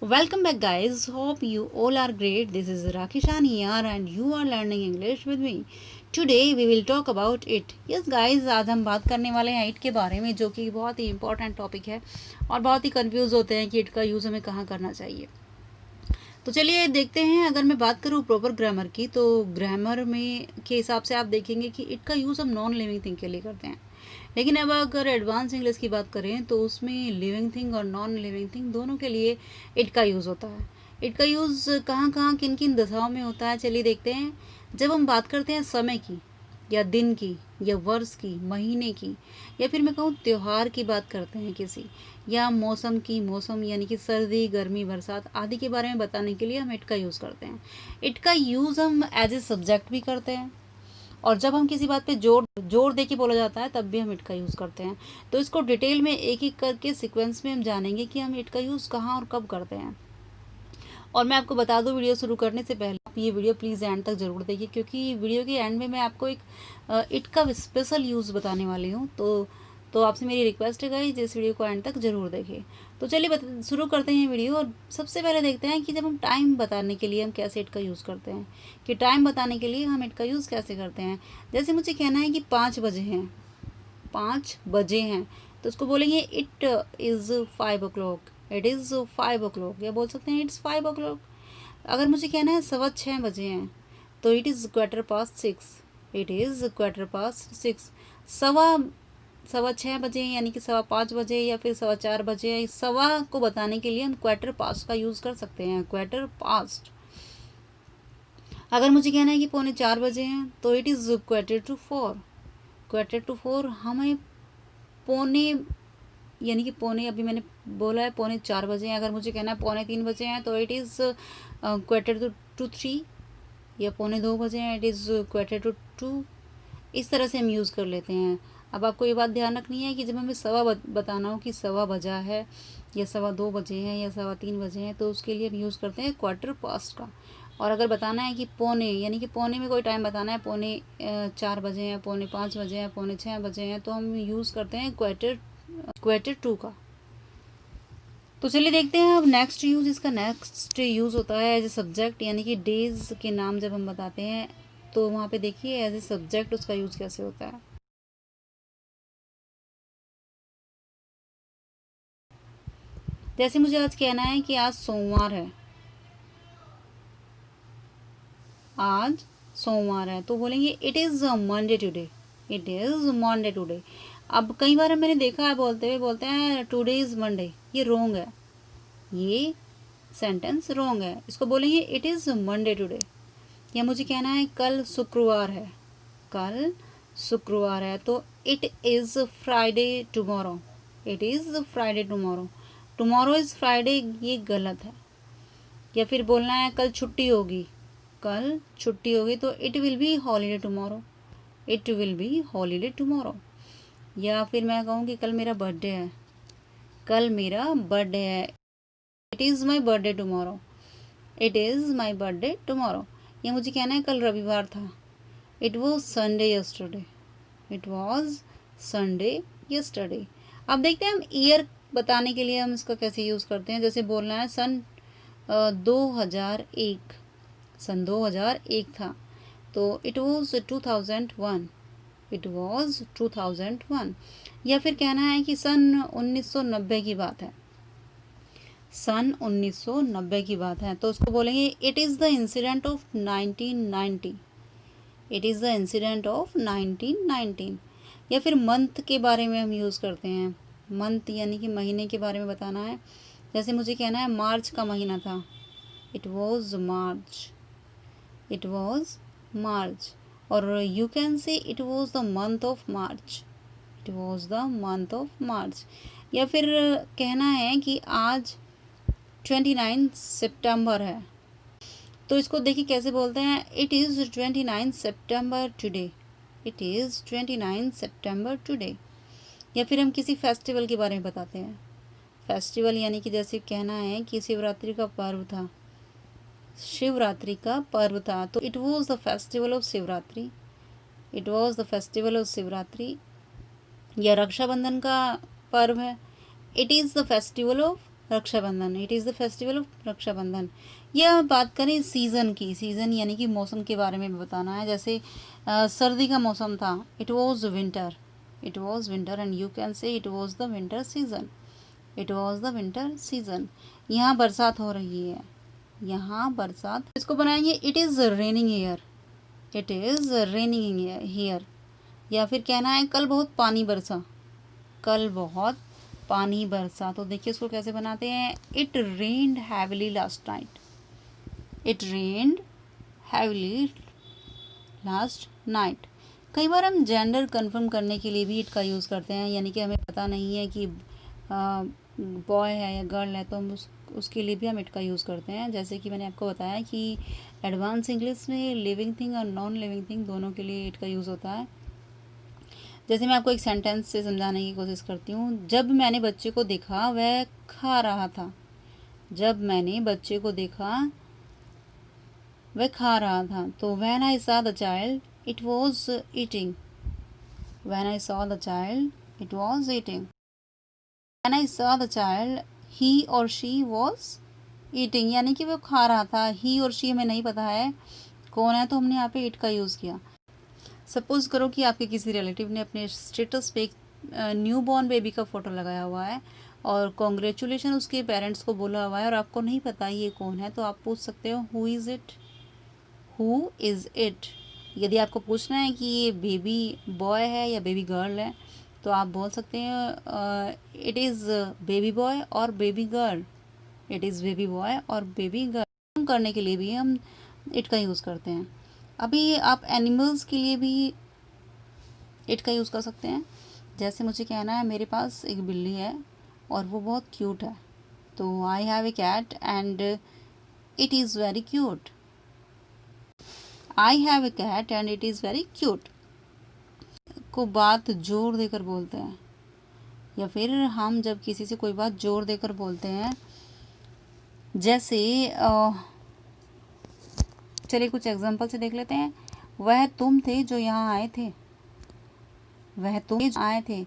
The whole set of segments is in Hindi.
Welcome back, guys. Hope you all are great. This is Rakishan here, and you are learning English with me. Today we will talk about it. Yes, guys, आज हम बात करने वाले हैं इट के बारे में, जो कि बहुत ही इंपॉर्टेंट टॉपिक है और बहुत ही कंफ्यूज होते हैं कि इट का यूज़ हमें कहाँ करना चाहिए। तो चलिए देखते हैं। अगर मैं बात करूँ प्रॉपर ग्रामर की, तो ग्रामर में के हिसाब से आप देखेंगे कि इट का यूज़ हम नॉन लिविंग थिंग के लिए करते हैं। लेकिन अब अगर एडवांस इंग्लिश की बात करें तो उसमें लिविंग थिंग और नॉन लिविंग थिंग दोनों के लिए इट का यूज़ होता है। इट का यूज़ कहाँ कहाँ किन किन दशाओं में होता है, चलिए देखते हैं। जब हम बात करते हैं समय की, या दिन की, या वर्ष की, महीने की, या फिर मैं कहूँ त्यौहार की बात करते हैं किसी, या मौसम की, मौसम यानी कि सर्दी, गर्मी, बरसात आदि के बारे में बताने के लिए हम इट का यूज़ करते हैं। इट का यूज़ हम एज ए सब्जेक्ट भी करते हैं, और जब हम किसी बात पे जोर जोर दे के बोला जाता है तब भी हम इट का यूज़ करते हैं। तो इसको डिटेल में एक एक करके सीक्वेंस में हम जानेंगे कि हम इट का यूज़ कहाँ और कब करते हैं। और मैं आपको बता दूं, वीडियो शुरू करने से पहले आप ये वीडियो प्लीज़ एंड तक ज़रूर देखिए, क्योंकि वीडियो के एंड में मैं आपको एक इट का स्पेशल यूज़ बताने वाली हूँ। तो आपसे मेरी रिक्वेस्ट है गाइस, इस वीडियो को एंड तक ज़रूर देखें। तो चलिए शुरू करते हैं वीडियो। और सबसे पहले देखते हैं कि जब हम टाइम बताने के लिए हम कैसे इट का यूज़ करते हैं, कि टाइम बताने के लिए हम इट का यूज़ कैसे करते हैं। जैसे मुझे कहना है कि 5 बजे हैं, 5 बजे हैं, तो उसको बोलेंगे it is 5 o'clock, it is 5 o'clock, या बोल सकते हैं इट्स 5 o'clock। अगर मुझे कहना है 6:15 बजे हैं, तो इट इज़ 6:15, इट इज़ 6:15। सवा 6:15 यानी कि 5:15 या फिर 4:15, सवा को बताने के लिए हम क्वार्टर पास्ट का यूज़ कर सकते हैं, क्वार्टर पास्ट। अगर मुझे कहना है कि 3:45 हैं, तो it is quarter to four. हमें पौने यानी कि पौने, अभी मैंने बोला है 3:45 हैं। अगर मुझे कहना है 3:45 हैं, तो it is quarter to three, या 2:45 हैं, इट इज़ क्वार्टर टू 2। इस तरह से हम यूज़ कर लेते हैं। अब आपको ये बात ध्यान रखनी है कि जब हमें सवा बताना हो कि सवा बजा है, या 2:15 हैं, या 3:15 हैं, तो उसके लिए हम यूज़ करते हैं क्वार्टर पास्ट का। और अगर बताना है कि पौने, यानी कि पौने में कोई टाइम बताना है, 4:45 हैं, 4:45 हैं, 6:45 हैं, तो हम यूज़ करते हैं क्वार्टर टू का। तो चलिए देखते हैं अब नेक्स्ट यूज़। इसका नेक्स्ट यूज़ होता है एज ए सब्जेक्ट, यानी कि डेज के नाम जब हम बताते हैं, तो वहाँ पे देखिए एज ए सब्जेक्ट उसका यूज़ कैसे होता है। जैसे मुझे आज कहना है कि आज सोमवार है, आज सोमवार है, तो बोलेंगे it is Monday today, it is Monday today. अब कई बार मैंने देखा है बोलते हुए, बोलते हैं टुडे इज़ मंडे, ये रॉन्ग है, ये सेंटेंस रॉन्ग है। इसको बोलेंगे इट इज़ मंडे टुडे। या मुझे कहना है कल शुक्रवार है, कल शुक्रवार है, तो it is Friday tomorrow, it is Friday tomorrow, tomorrow is Friday, ये गलत है। या फिर बोलना है कल छुट्टी होगी, कल छुट्टी होगी, तो it will be holiday tomorrow, it will be holiday tomorrow. या फिर मैं कहूँ कि कल मेरा बर्थडे है, कल मेरा बर्थडे है, it is my birthday tomorrow, it is my birthday tomorrow. या मुझे कहना है कल रविवार था, it was Sunday yesterday, it was Sunday yesterday. अब देखते हैं हम ईयर बताने के लिए हम इसका कैसे यूज़ करते हैं। जैसे बोलना है सन 2001, सन 2001 था, तो इट वॉज 2001, इट वॉज 2001। या फिर कहना है कि सन 1990 की बात है, सन 1990 की बात है, तो उसको बोलेंगे it is the incident of 1990, it is the incident of 1919। या फिर मंथ के बारे में हम यूज़ करते हैं, मंथ यानी कि महीने के बारे में बताना है। जैसे मुझे कहना है मार्च का महीना था, it was March, it was March. और you can say it was the month of March, it was the month of March. या फिर कहना है कि आज 29 सितंबर है, तो इसको देखिए कैसे बोलते हैं, it is 29 September today, it is 29 September today. या फिर हम किसी फेस्टिवल के बारे में बताते हैं, फेस्टिवल यानी कि जैसे कहना है कि शिवरात्रि का पर्व था, शिवरात्रि का पर्व था, तो it was the festival of Shivratri, it was the festival of Shivratri. या रक्षाबंधन का पर्व है, it is the festival of Rakshabandhan, it is the festival of Rakshabandhan. यह बात करें सीज़न की, सीज़न यानी कि मौसम के बारे में बताना है। जैसे सर्दी का मौसम था, it was winter, it was winter and you can say it was the winter season, it was the winter season. यहाँ बरसात हो रही है, यहाँ बरसात, इसको बनाएंगे it is raining here, it is raining here. या फिर कहना है कल बहुत पानी बरसा, कल बहुत पानी बरसा। तो देखिए इसको कैसे बनाते हैं, it rained heavily last night, it rained heavily last night. कई बार हम जेंडर कंफर्म करने के लिए भी इट का यूज़ करते हैं, यानी कि हमें पता नहीं है कि बॉय है या गर्ल है, तो हम उसके लिए भी हम इट का यूज़ करते हैं। जैसे कि मैंने आपको बताया कि एडवांस इंग्लिश में लिविंग थिंग और नॉन लिविंग थिंग दोनों के लिए इट का यूज़ होता है। जैसे मैं आपको एक सेंटेंस से समझाने की कोशिश करती हूँ। जब मैंने बच्चे को देखा वह खा रहा था, जब मैंने बच्चे को देखा वह खा रहा था। तो when I saw the child it was eating, when I saw the child it was eating, when I saw the child he और शी वॉज ईटिंग, यानी कि वो खा रहा था। ही और शी हमें नहीं पता है कौन है, तो हमने यहाँ पे इट का यूज़ किया। सपोज करो कि आपके किसी रिलेटिव ने अपने स्टेटस पे एक न्यू बॉर्न बेबी का फ़ोटो लगाया हुआ है और कॉन्ग्रेचुलेशन उसके पेरेंट्स को बोला हुआ है और आपको नहीं पता ये कौन है, तो आप पूछ सकते हो who is it, who is it. यदि आपको पूछना है कि ये बेबी बॉय है या बेबी गर्ल है, तो आप बोल सकते हैं इट इज़ बेबी बॉय और baby girl, it is baby boy और बेबी गर्ल। करने के लिए भी हम इट का यूज़ करते हैं। अभी आप एनिमल्स के लिए भी इट का यूज़ कर सकते हैं। जैसे मुझे कहना है मेरे पास एक बिल्ली है और वो बहुत क्यूट है, तो I have a cat and it is very cute, I have a cat and it is very cute को बात जोर देकर बोलते हैं, या फिर हम जब किसी से कोई बात जोर देकर बोलते हैं, जैसे चलिए कुछ एग्जांपल से देख लेते हैं। वह तुम थे जो यहाँ आए थे, वह तुम आए थे,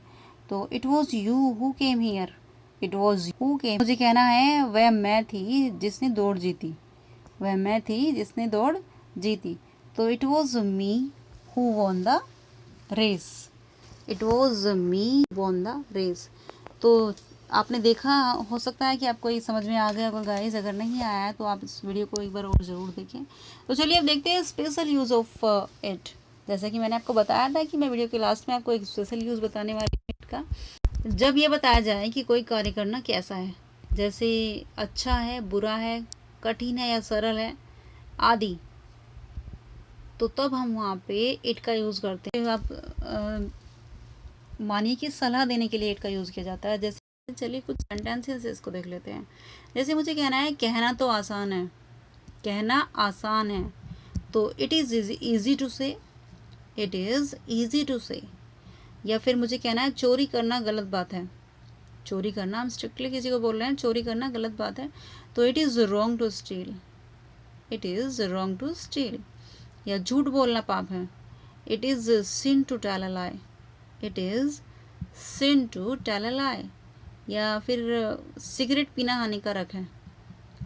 तो it was you who came here, it was who came. मुझे कहना है वह मैं थी जिसने दौड़ जीती, वह मैं थी जिसने दौड़ जीती, तो it was me who won the race, it was me won the race. तो आपने देखा, हो सकता है कि आपको ये समझ में आ गया होगा गाइस, अगर नहीं आया है तो आप इस वीडियो को एक बार और ज़रूर देखें। तो चलिए अब देखते हैं स्पेशल यूज़ ऑफ इट। जैसा कि मैंने आपको बताया था कि मैं वीडियो के लास्ट में आपको एक स्पेशल यूज़ बताने वाली हूँ इट का। जब ये बताया जाए कि कोई कार्य करना कैसा है, जैसे अच्छा है, बुरा है, कठिन है या सरल है आदि, तो तब हम वहाँ पे इट का यूज़ करते हैं। आप मानिए कि सलाह देने के लिए इट का यूज़ किया जाता है। जैसे चलिए कुछ सेंटेंसेस इसको देख लेते हैं। जैसे मुझे कहना है कहना तो आसान है, कहना आसान है, तो इट इज़ ईजी टू से, इट इज़ ईजी टू से। या फिर मुझे कहना है चोरी करना गलत बात है, चोरी करना, हम स्ट्रिक्टली किसी को बोल रहे हैं चोरी करना गलत बात है, तो it is wrong to steal, it is wrong to steal. या झूठ बोलना पाप है, it is sin to tell a lie, it is sin to tell a lie. या फिर सिगरेट पीना हानिकारक है,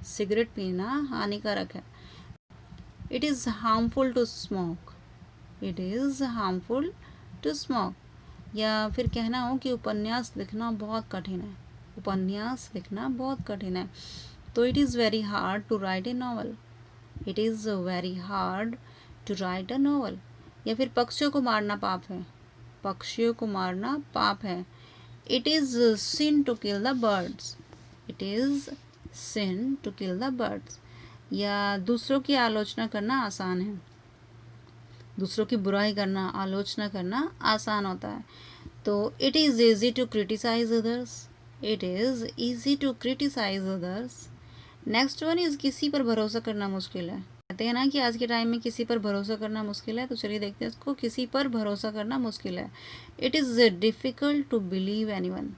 सिगरेट पीना हानिकारक है, it is harmful to smoke, it is harmful to smoke. या फिर कहना हो कि उपन्यास लिखना बहुत कठिन है, उपन्यास लिखना बहुत कठिन है, तो it is very hard to write a novel, it is very hard to write a novel. या फिर पक्षियों को मारना पाप है, पक्षियों को मारना पाप है, it is sin to kill the birds, it is sin to kill the birds. या दूसरों की आलोचना करना आसान है, दूसरों की बुराई करना, आलोचना करना आसान होता है, तो it is easy to criticise others, it is easy to criticise others. Next one is किसी पर भरोसा करना मुश्किल है। कहते हैं ना कि आज के टाइम में किसी पर भरोसा करना मुश्किल है, तो चलिए देखते हैं इसको। किसी पर भरोसा करना मुश्किल है, it is difficult to believe anyone,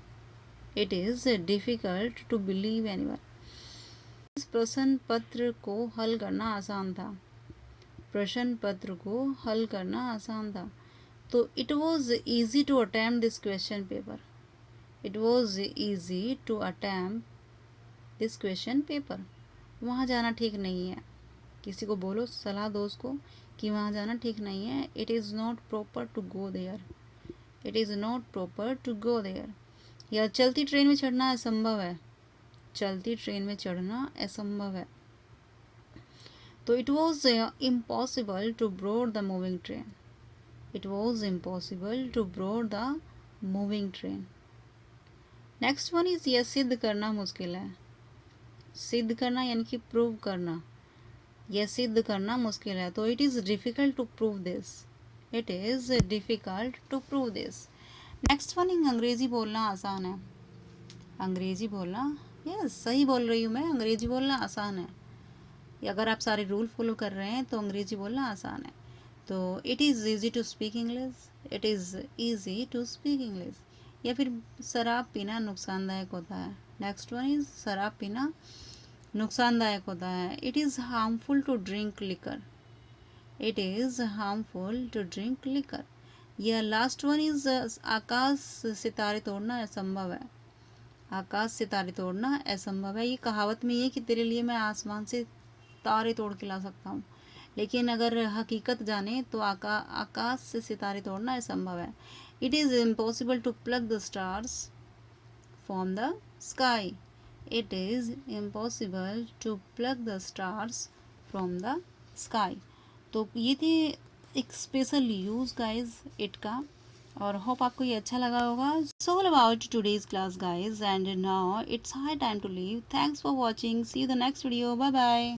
it is difficult to believe anyone. इस प्रश्न पत्र को हल करना आसान था, प्रश्न पत्र को हल करना आसान था, तो it was easy to attempt this question paper, it was easy to attempt this question paper. वहाँ जाना ठीक नहीं है, किसी को बोलो, सलाह दो उसको कि वहाँ जाना ठीक नहीं है। It is not proper to go there, it is not proper to go there. या चलती ट्रेन में चढ़ना असंभव है, चलती ट्रेन में चढ़ना असंभव है। तो it was impossible to board the moving train, it was impossible to board the moving train. Next one is यह सिद्ध करना मुश्किल है, सिद्ध करना यानी कि प्रूव करना, यह सिद्ध करना मुश्किल है। तो it is difficult to prove this, it is difficult to prove this. Next one, अंग्रेज़ी बोलना आसान है, अंग्रेज़ी बोलना, यस सही बोल रही हूँ मैं, अंग्रेज़ी बोलना आसान है। अगर आप सारे रूल फॉलो कर रहे हैं तो अंग्रेज़ी बोलना आसान है। तो it is easy to speak English, it is easy to speak English. या फिर शराब पीना नुकसानदायक होता है। नेक्स्ट वन इज़ शराब पीना नुकसानदायक होता है। It is harmful to drink liquor, it is harmful to drink liquor. यह लास्ट वन इज़ आकाश सितारे तोड़ना असंभव है, आकाश सितारे तोड़ना असंभव है। ये कहावत में ये कि तेरे लिए मैं आसमान से तारे तोड़ के ला सकता हूँ, लेकिन अगर हकीकत जाने तो आकाश से सितारे तोड़ना असंभव है। It is impossible to plug the stars from the sky, it is impossible to plug the stars from the sky. तो ये थी एक स्पेशल यूज़ गाइज इट का, और होप आपको ये अच्छा लगा होगा। So all about today's class guys, and now it's high time to leave. Thanks for watching, see you the next video, bye bye.